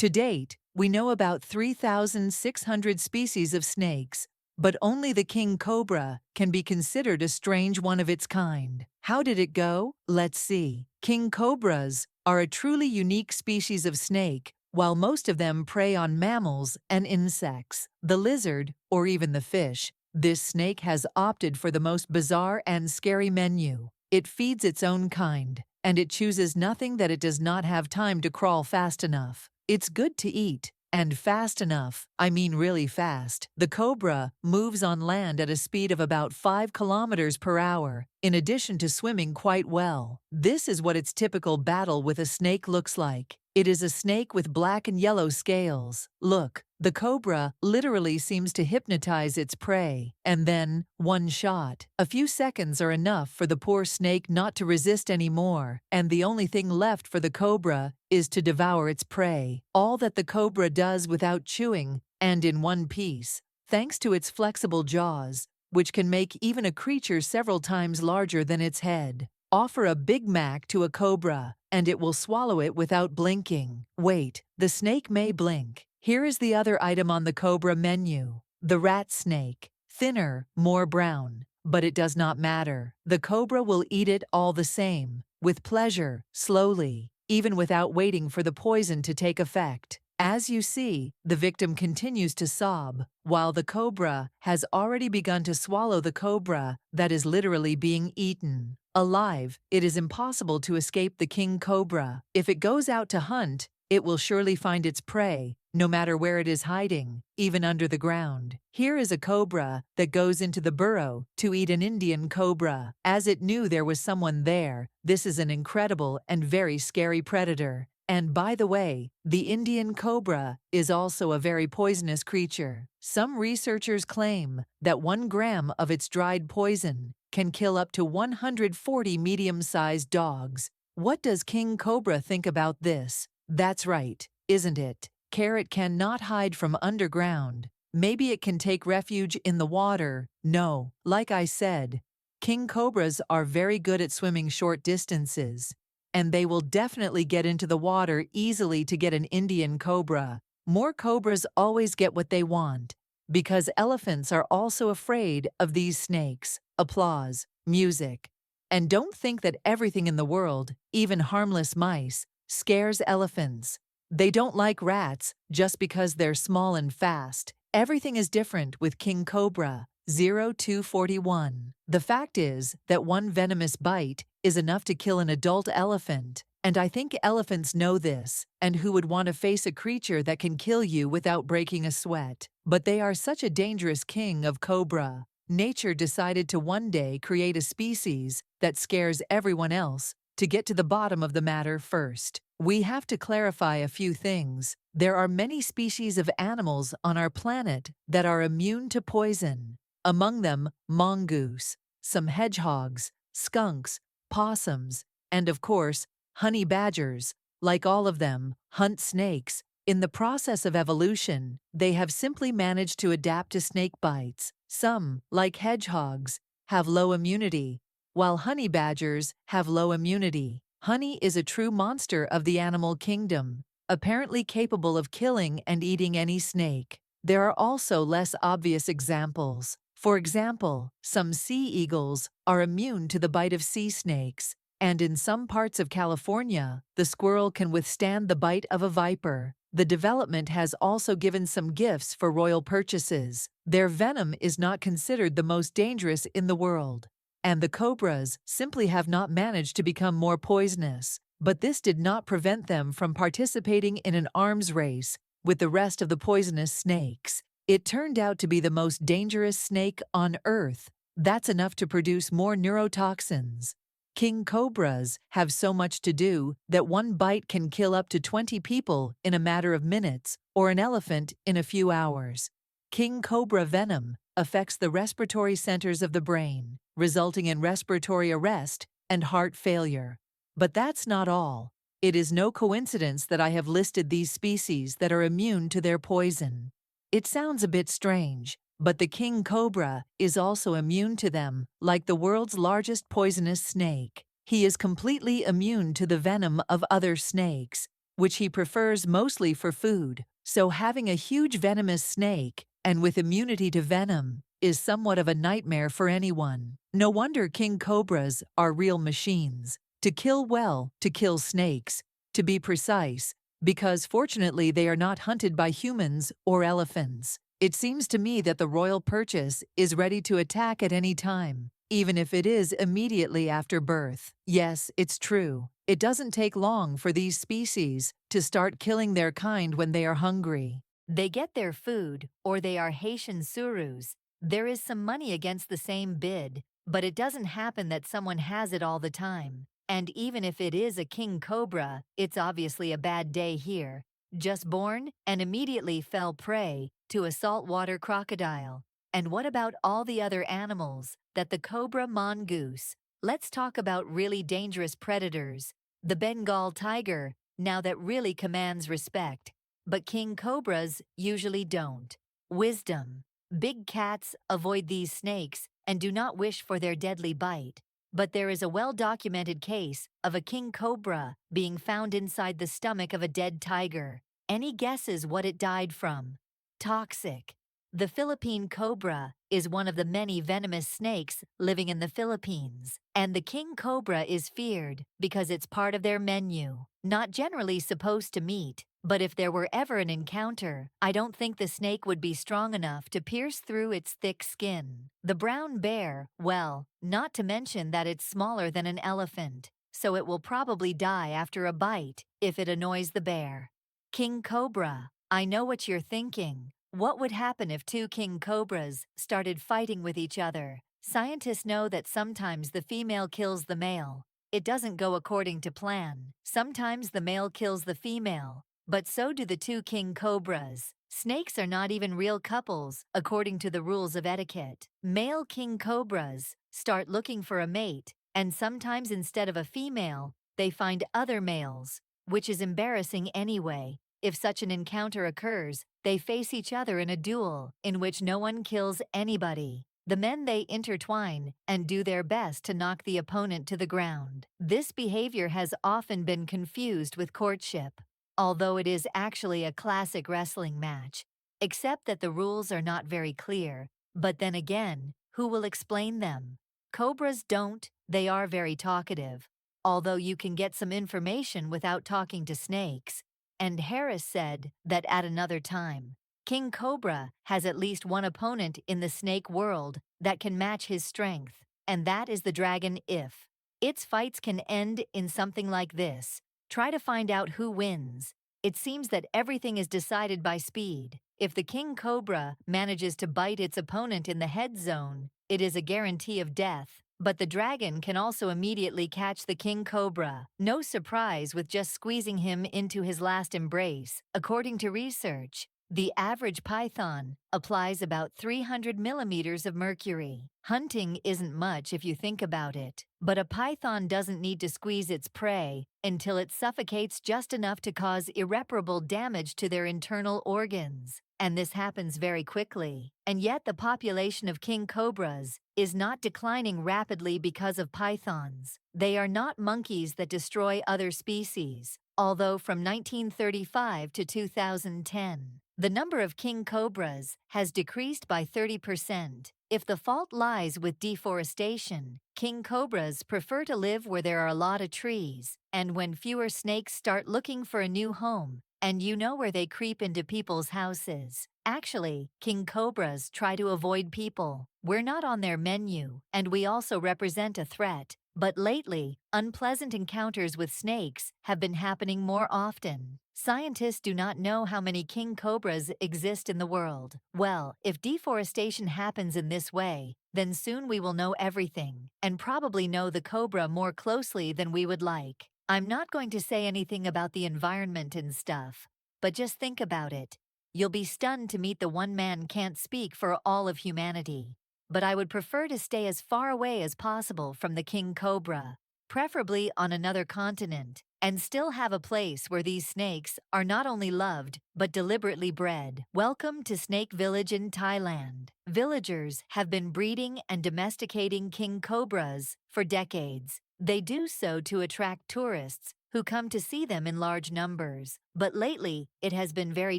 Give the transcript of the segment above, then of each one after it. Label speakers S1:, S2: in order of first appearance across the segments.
S1: To date, we know about 3,600 species of snakes, but only the king cobra can be considered a strange one of its kind. How did it go? Let's see. King cobras are a truly unique species of snake, while most of them prey on mammals and insects, the lizard, or even the fish. This snake has opted for the most bizarre and scary menu. It feeds its own kind, and it chooses nothing that it does not have time to crawl fast enough. It's good to eat, and fast enough, I mean really fast. The cobra moves on land at a speed of about 5 kilometers per hour, in addition to swimming quite well. This is what its typical battle with a snake looks like. It is a snake with black and yellow scales. Look, the cobra literally seems to hypnotize its prey, and then, one shot. A few seconds are enough for the poor snake not to resist anymore, and the only thing left for the cobra is to devour its prey. All that the cobra does without chewing, and in one piece, thanks to its flexible jaws, which can make even a creature several times larger than its head. Offer a Big Mac to a cobra, and it will swallow it without blinking. Wait, the snake may blink. Here is the other item on the cobra menu: the rat snake. Thinner, more brown. But it does not matter. The cobra will eat it all the same, with pleasure, slowly, even without waiting for the poison to take effect. As you see, the victim continues to sob, while the cobra has already begun to swallow the cobra that is literally being eaten. Alive, it is impossible to escape the king cobra. If it goes out to hunt, it will surely find its prey, no matter where it is hiding, even under the ground. Here is a cobra that goes into the burrow to eat an Indian cobra, as it knew there was someone there. This is an incredible and very scary predator. And by the way, the Indian cobra is also a very poisonous creature. Some researchers claim that 1 gram of its dried poison can kill up to 140 medium-sized dogs. What does King Cobra think about this? That's right, isn't it? Carrot cannot hide from underground. Maybe it can take refuge in the water. No, like I said, king cobras are very good at swimming short distances, and they will definitely get into the water easily to get an Indian cobra. More cobras always get what they want, because elephants are also afraid of these snakes. Applause, music. And don't think that everything in the world, even harmless mice, scares elephants. They don't like rats just because they're small and fast. Everything is different with King Cobra. 0241. The fact is that one venomous bite is enough to kill an adult elephant, and I think elephants know this, and who would want to face a creature that can kill you without breaking a sweat. But they are such a dangerous king of cobra. Nature decided to one day create a species that scares everyone else to get to the bottom of the matter first. We have to clarify a few things. There are many species of animals on our planet that are immune to poison. Among them, mongoose, some hedgehogs, skunks, possums, and of course, honey badgers. Like all of them, hunt snakes. In the process of evolution, they have simply managed to adapt to snake bites. Some, like hedgehogs, have low immunity, while honey badgers have low immunity. Honey is a true monster of the animal kingdom, apparently capable of killing and eating any snake. There are also less obvious examples. For example, some sea eagles are immune to the bite of sea snakes, and in some parts of California, the squirrel can withstand the bite of a viper. The development has also given some gifts for royal purchases. Their venom is not considered the most dangerous in the world, and the cobras simply have not managed to become more poisonous. But this did not prevent them from participating in an arms race with the rest of the poisonous snakes. It turned out to be the most dangerous snake on Earth. That's enough to produce more neurotoxins. King cobras have so much to do that one bite can kill up to 20 people in a matter of minutes, or an elephant in a few hours. King cobra venom affects the respiratory centers of the brain, resulting in respiratory arrest and heart failure. But that's not all. It is no coincidence that I have listed these species that are immune to their poison. It sounds a bit strange, but the king cobra is also immune to them, like the world's largest poisonous snake. He is completely immune to the venom of other snakes. which he prefers mostly for food. So having a huge venomous snake, and with immunity to venom, is somewhat of a nightmare for anyone. No wonder king cobras are real machines. To kill well, to kill snakes, to be precise, because fortunately they are not hunted by humans or elephants. It seems to me that the royal purchase is ready to attack at any time, even if it is immediately after birth. Yes, it's true. It doesn't take long for these species to start killing their kind when they are hungry.
S2: They get their food, or they are Haitian surus. There is some money against the same bid, but it doesn't happen that someone has it all the time. And even if it is a king cobra, it's obviously a bad day here. Just born and immediately fell prey to a saltwater crocodile. And what about all the other animals that the cobra mongoose? Let's talk about really dangerous predators. The Bengal tiger, now that really commands respect. But king cobras usually don't. Wisdom. Big cats avoid these snakes and do not wish for their deadly bite. But there is a well-documented case of a king cobra being found inside the stomach of a dead tiger. Any guesses what it died from? Toxic. The Philippine cobra is one of the many venomous snakes living in the Philippines, and the king cobra is feared because it's part of their menu. Not generally supposed to meet, but if there were ever an encounter, I don't think the snake would be strong enough to pierce through its thick skin. The brown bear, well, not to mention that it's smaller than an elephant, so it will probably die after a bite if it annoys the bear. King cobra. I know what you're thinking. What would happen if two king cobras started fighting with each other? Scientists know that sometimes the female kills the male. It doesn't go according to plan. Sometimes the male kills the female. But so do the two king cobras. Snakes are not even real couples, according to the rules of etiquette. Male king cobras start looking for a mate, and sometimes instead of a female, they find other males, which is embarrassing anyway. If such an encounter occurs, they face each other in a duel, in which no one kills anybody. The men they intertwine and do their best to knock the opponent to the ground. This behavior has often been confused with courtship, although it is actually a classic wrestling match, except that the rules are not very clear. But then again, who will explain them? Cobras don't, they are very talkative, although you can get some information without talking to snakes. And Harris said that at another time, King Cobra has at least one opponent in the snake world that can match his strength, and that is the dragon if. Its fights can end in something like this. Try to find out who wins. It seems that everything is decided by speed. If the king cobra manages to bite its opponent in the head zone, it is a guarantee of death. But the dragon can also immediately catch the king cobra. No surprise with just squeezing him into his last embrace. According to research, the average python applies about 300 millimeters of mercury. Hunting isn't much if you think about it, but a python doesn't need to squeeze its prey until it suffocates just enough to cause irreparable damage to their internal organs. And this happens very quickly. And yet the population of king cobras is not declining rapidly because of pythons. They are not monkeys that destroy other species, although from 1935 to 2010, the number of king cobras has decreased by 30%. If the fault lies with deforestation, king cobras prefer to live where there are a lot of trees, and when fewer snakes start looking for a new home, and you know where they creep into people's houses. Actually, king cobras try to avoid people. We're not on their menu, and we also represent a threat. But lately, unpleasant encounters with snakes have been happening more often. Scientists do not know how many king cobras exist in the world. Well, if deforestation happens in this way, then soon we will know everything, and probably know the cobra more closely than we would like. I'm not going to say anything about the environment and stuff, but just think about it. You'll be stunned to meet the one man can't speak for all of humanity. But I would prefer to stay as far away as possible from the king cobra, preferably on another continent, and still have a place where these snakes are not only loved, but deliberately bred. Welcome to Snake Village in Thailand. Villagers have been breeding and domesticating king cobras for decades. They do so to attract tourists who come to see them in large numbers. But lately, it has been very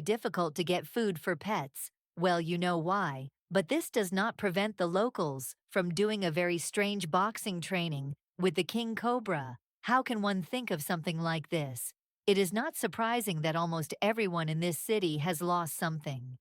S2: difficult to get food for pets. Well, you know why. But this does not prevent the locals from doing a very strange boxing training with the King Cobra. How can one think of something like this? It is not surprising that almost everyone in this city has lost something.